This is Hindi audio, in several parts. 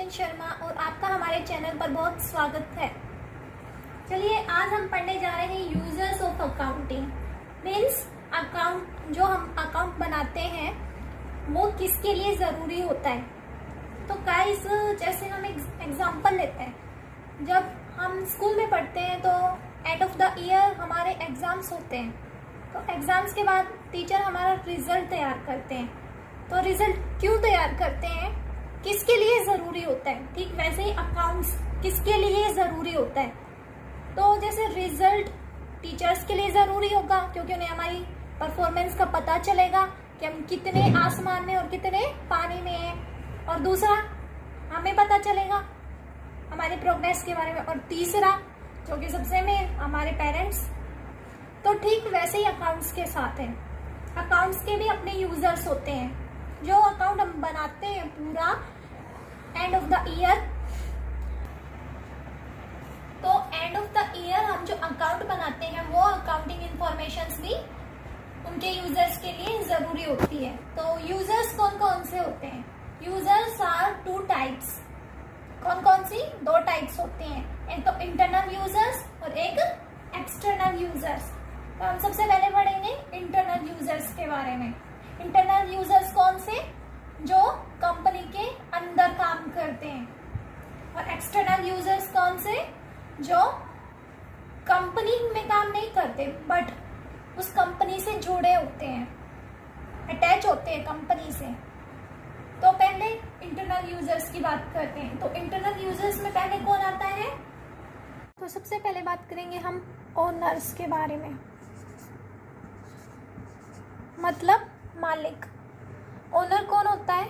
नवीन शर्मा और आपका हमारे चैनल पर बहुत स्वागत है। चलिए आज हम पढ़ने जा रहे हैं users of accounting. Means account, जो हम अकाउंट बनाते हैं वो किसके लिए ज़रूरी होता है। तो गाइस, जैसे हम एग्जांपल लेते हैं, जब हम स्कूल में पढ़ते हैं तो एंड ऑफ द ईयर हमारे एग्ज़ाम्स होते हैं। तो एग्ज़ाम्स के बाद टीचर हमारा रिजल्ट तैयार करते हैं। तो रिजल्ट क्यों तैयार करते हैं, किसके लिए ज़रूरी होता है, ठीक वैसे ही अकाउंट्स किसके लिए ज़रूरी होता है। तो जैसे रिजल्ट टीचर्स के लिए ज़रूरी होगा क्योंकि उन्हें हमारी परफॉर्मेंस का पता चलेगा कि हम कितने आसमान में और कितने पानी में हैं। और दूसरा, हमें पता चलेगा हमारे प्रोग्रेस के बारे में। और तीसरा, जो कि सबसे मेन, हमारे पेरेंट्स। तो ठीक वैसे ही अकाउंट्स के साथ है। अकाउंट्स के भी अपने यूजर्स होते हैं। जो अकाउंट हम बनाते हैं पूरा एंड ऑफ द ईयर, तो एंड ऑफ द ईयर हम जो अकाउंट बनाते हैं वो अकाउंटिंग इंफॉर्मेशंस भी उनके यूजर्स के लिए जरूरी होती है। तो यूजर्स कौन कौन से होते हैं? Users are two types. कौन कौन सी? दो टाइप्स होते हैं, एक तो इंटरनल यूजर्स और एक एक्सटर्नल यूजर्स। तो हम सबसे पहले पढ़ेंगे इंटरनल यूजर्स के बारे में। इंटरनल यूजर्स कौन से? जो कंपनी के अंदर काम करते हैं। और एक्सटर्नल यूजर्स कौन से? जो कंपनी में काम नहीं करते बट उस कंपनी से जुड़े होते हैं, अटैच होते हैं कंपनी से। तो पहले इंटरनल यूजर्स की बात करते हैं। तो इंटरनल यूजर्स में पहले कौन आता है? तो सबसे पहले बात करेंगे हम ओनर्स के बारे में, मतलब मालिक। ओनर कौन होता है?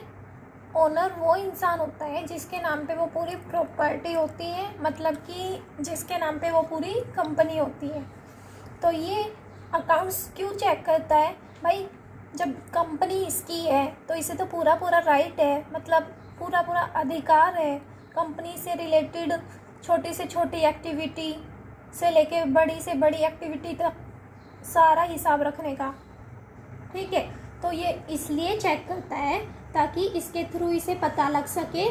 ओनर वो इंसान होता है जिसके नाम पे वो पूरी प्रॉपर्टी होती है, मतलब कि जिसके नाम पे वो पूरी कंपनी होती है। तो ये अकाउंट्स क्यों चेक करता है? भाई जब कंपनी इसकी है तो इसे तो पूरा पूरा राइट है, मतलब पूरा पूरा अधिकार है कंपनी से रिलेटेड छोटी से छोटी एक्टिविटी से लेके बड़ी से बड़ी एक्टिविटी तक सारा हिसाब रखने का। ठीक है, तो ये इसलिए चेक करता है ताकि इसके थ्रू इसे पता लग सके,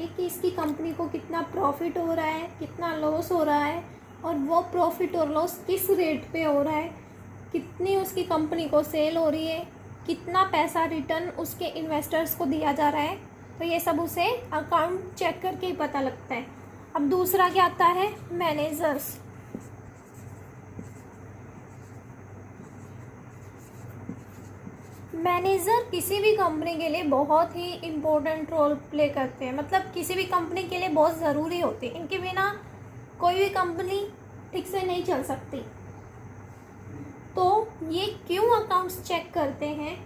कि इसकी कंपनी को कितना प्रॉफिट हो रहा है, कितना लॉस हो रहा है, और वो प्रॉफिट और लॉस किस रेट पे हो रहा है, कितनी उसकी कंपनी को सेल हो रही है, कितना पैसा रिटर्न उसके इन्वेस्टर्स को दिया जा रहा है। तो ये सब उसे अकाउंट चेक करके ही पता लगता है। अब दूसरा क्या आता है? मैनेजर्स। मैनेजर किसी भी कंपनी के लिए बहुत ही इम्पोर्टेंट रोल प्ले करते हैं, मतलब किसी भी कंपनी के लिए बहुत ज़रूरी होते हैं। इनके बिना कोई भी कंपनी ठीक से नहीं चल सकती। तो ये क्यों अकाउंट्स चेक करते हैं?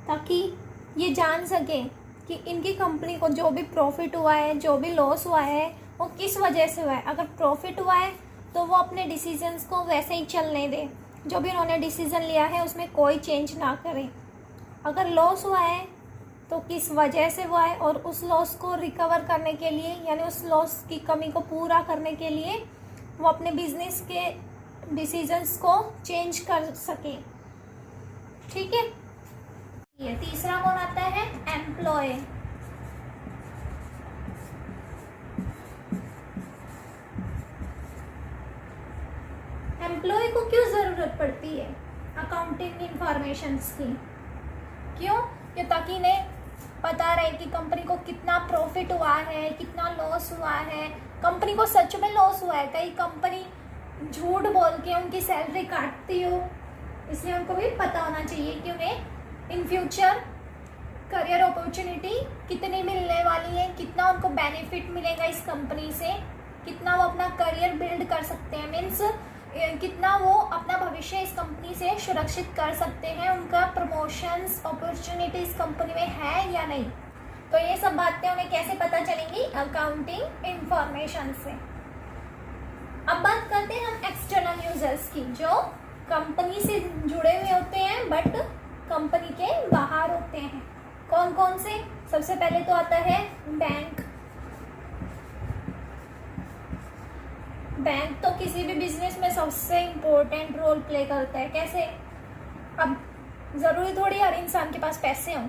ताकि ये जान सकें कि इनकी कंपनी को जो भी प्रॉफिट हुआ है, जो भी लॉस हुआ है, वो किस वजह से हुआ है। अगर प्रॉफिट हुआ है तो वो अपने डिसीजंस को वैसे ही चलने दें, जो भी उन्होंने डिसीजन लिया है उसमें कोई चेंज ना करें। अगर लॉस हुआ है तो किस वजह से हुआ है, और उस लॉस को रिकवर करने के लिए, यानी उस लॉस की कमी को पूरा करने के लिए वो अपने बिजनेस के डिसीजंस को चेंज कर सके। ठीक है, ये तीसरा कौन आता है? एम्प्लॉय। एम्प्लॉय को क्यों ज़रूरत पड़ती है अकाउंटिंग इंफॉर्मेशंस की? क्यों? कि ताकि इन्हें पता रहे कि कंपनी को कितना प्रॉफिट हुआ है, कितना लॉस हुआ है, कंपनी को सच में लॉस हुआ है, कहीं कंपनी झूठ बोल के उनकी सैलरी काटती हो। इसलिए उनको भी पता होना चाहिए कि उन्हें इन फ्यूचर करियर अपॉर्चुनिटी कितनी मिलने वाली है, कितना उनको बेनिफिट मिलेगा इस कंपनी से, कितना वो अपना करियर बिल्ड कर सकते हैं, मीन्स कितना वो अपना भविष्य इस कंपनी से सुरक्षित कर सकते हैं, उनका प्रमोशंस अपॉर्चुनिटी इस कंपनी में है या नहीं। तो ये सब बातें उन्हें कैसे पता चलेंगी? अकाउंटिंग इंफॉर्मेशन से। अब बात करते हैं हम एक्सटर्नल यूजर्स की, जो कंपनी से जुड़े हुए होते हैं बट कंपनी के बाहर होते हैं। कौन कौन से? सबसे पहले तो आता है बैंक। बैंक तो किसी भी बिजनेस में सबसे इम्पोर्टेंट रोल प्ले करता है। कैसे? अब ज़रूरी थोड़ी हर इंसान के पास पैसे हों।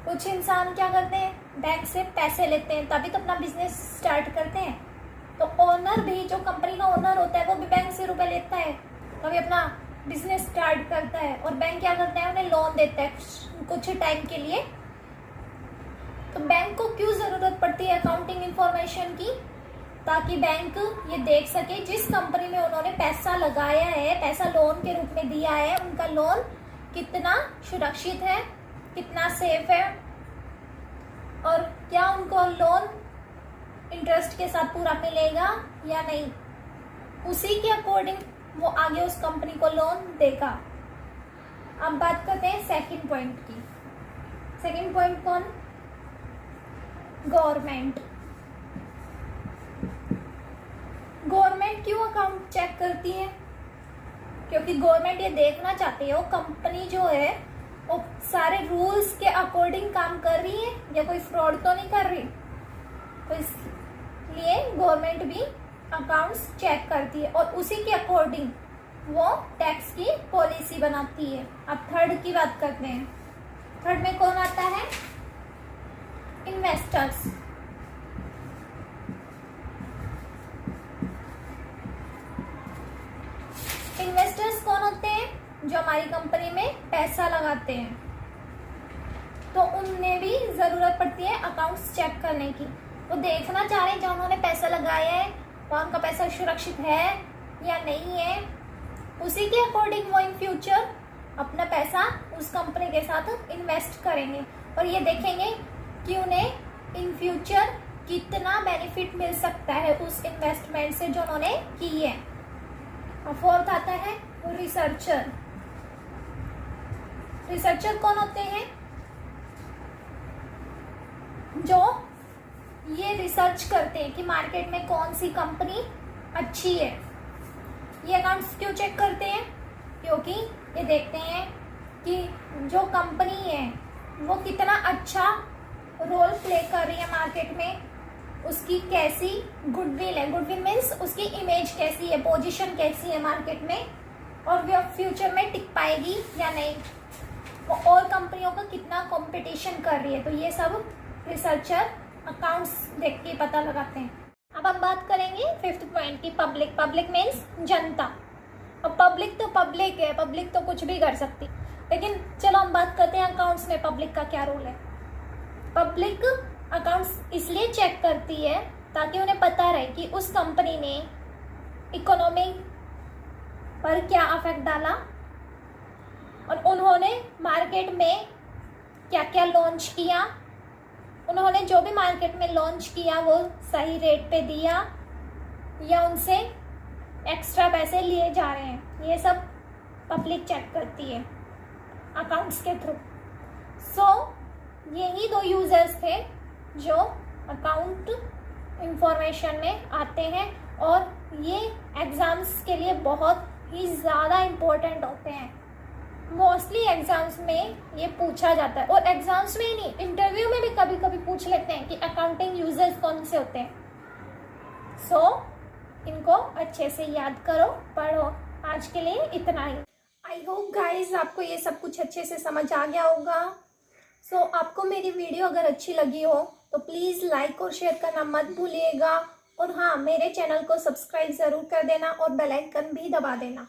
कुछ इंसान क्या करते हैं, बैंक से पैसे लेते हैं तभी तो अपना बिजनेस स्टार्ट करते हैं। तो ओनर भी, जो कंपनी का ओनर होता है, वो भी बैंक से रुपए लेता है तभी अपना बिजनेस स्टार्ट करता है। और बैंक क्या करता है, उन्हें लोन देता है कुछ टाइम के लिए। तो बैंक को क्यों ज़रूरत पड़ती है अकाउंटिंग इंफॉर्मेशन की? ताकि बैंक ये देख सके जिस कंपनी में उन्होंने पैसा लगाया है, पैसा लोन के रूप में दिया है, उनका लोन कितना सुरक्षित है, कितना सेफ है, और क्या उनको लोन इंटरेस्ट के साथ पूरा मिलेगा या नहीं। उसी के अकॉर्डिंग वो आगे उस कंपनी को लोन देगा। अब बात करते हैं सेकंड पॉइंट की। सेकंड पॉइंट कौन? गवर्नमेंट। गवर्नमेंट क्यों अकाउंट चेक करती है? क्योंकि गवर्नमेंट ये देखना चाहती है वो कंपनी जो है वो सारे रूल्स के अकॉर्डिंग काम कर रही है या कोई फ्रॉड तो नहीं कर रही। तो इसलिए गवर्नमेंट भी अकाउंट्स चेक करती है और उसी के अकॉर्डिंग वो टैक्स की पॉलिसी बनाती है। अब थर्ड की बात करते हैं। थर्ड में कौन आता है? इन्वेस्टर्स। इन्वेस्टर्स कौन होते हैं? जो हमारी कंपनी में पैसा लगाते हैं। तो उन्हें भी जरूरत पड़ती है अकाउंट्स चेक करने की। वो देखना चाह रहे हैं जहाँ उन्होंने पैसा लगाया है वहाँ उनका पैसा सुरक्षित है या नहीं है। उसी के अकॉर्डिंग वो इन फ्यूचर अपना पैसा उस कंपनी के साथ इन्वेस्ट करेंगे और ये देखेंगे कि उन्हें इन फ्यूचर कितना बेनिफिट मिल सकता है उस इन्वेस्टमेंट से जो उन्होंने की है। और फोर्थ आता है रिसर्चर। रिसर्चर कौन होते हैं? जो ये रिसर्च करते हैं कि मार्केट में कौन सी कंपनी अच्छी है। ये अकाउंट्स क्यों चेक करते हैं? क्योंकि ये देखते हैं कि जो कंपनी है वो कितना अच्छा रोल प्ले कर रही है मार्केट में, उसकी कैसी गुडविल है। गुडविल मीन्स उसकी इमेज कैसी है, पोजीशन कैसी है मार्केट में, और वो फ्यूचर में टिक पाएगी या नहीं, वो और कंपनियों का कितना कंपटीशन कर रही है। तो ये सब रिसर्चर अकाउंट्स देख के पता लगाते हैं। अब हम बात करेंगे फिफ्थ पॉइंट की, पब्लिक। पब्लिक मीन्स जनता। अब पब्लिक तो पब्लिक है, पब्लिक तो कुछ भी कर सकती, लेकिन चलो हम बात करते हैं अकाउंट्स में पब्लिक का क्या रोल है। पब्लिक अकाउंट्स इसलिए चेक करती है ताकि उन्हें पता रहे कि उस कंपनी ने इकोनॉमी पर क्या इफेक्ट डाला और उन्होंने मार्केट में क्या क्या लॉन्च किया, उन्होंने जो भी मार्केट में लॉन्च किया वो सही रेट पे दिया या उनसे एक्स्ट्रा पैसे लिए जा रहे हैं। ये सब पब्लिक चेक करती है अकाउंट्स के थ्रू। यही दो यूजर्स थे जो अकाउंट इंफॉर्मेशन में आते हैं और ये एग्ज़ाम्स के लिए बहुत ही ज़्यादा इम्पोर्टेंट होते हैं। मोस्टली एग्ज़ाम्स में ये पूछा जाता है और एग्ज़ाम्स में ही नहीं, इंटरव्यू में भी कभी कभी पूछ लेते हैं कि अकाउंटिंग यूजर्स कौन से होते हैं। इनको अच्छे से याद करो, पढ़ो। आज के लिए इतना ही। आई होप गाइज आपको ये सब कुछ अच्छे से समझ आ गया होगा। आपको मेरी वीडियो अगर अच्छी लगी हो तो प्लीज़ लाइक और शेयर करना मत भूलिएगा। और हाँ, मेरे चैनल को सब्सक्राइब ज़रूर कर देना और बेल आइकन भी दबा देना।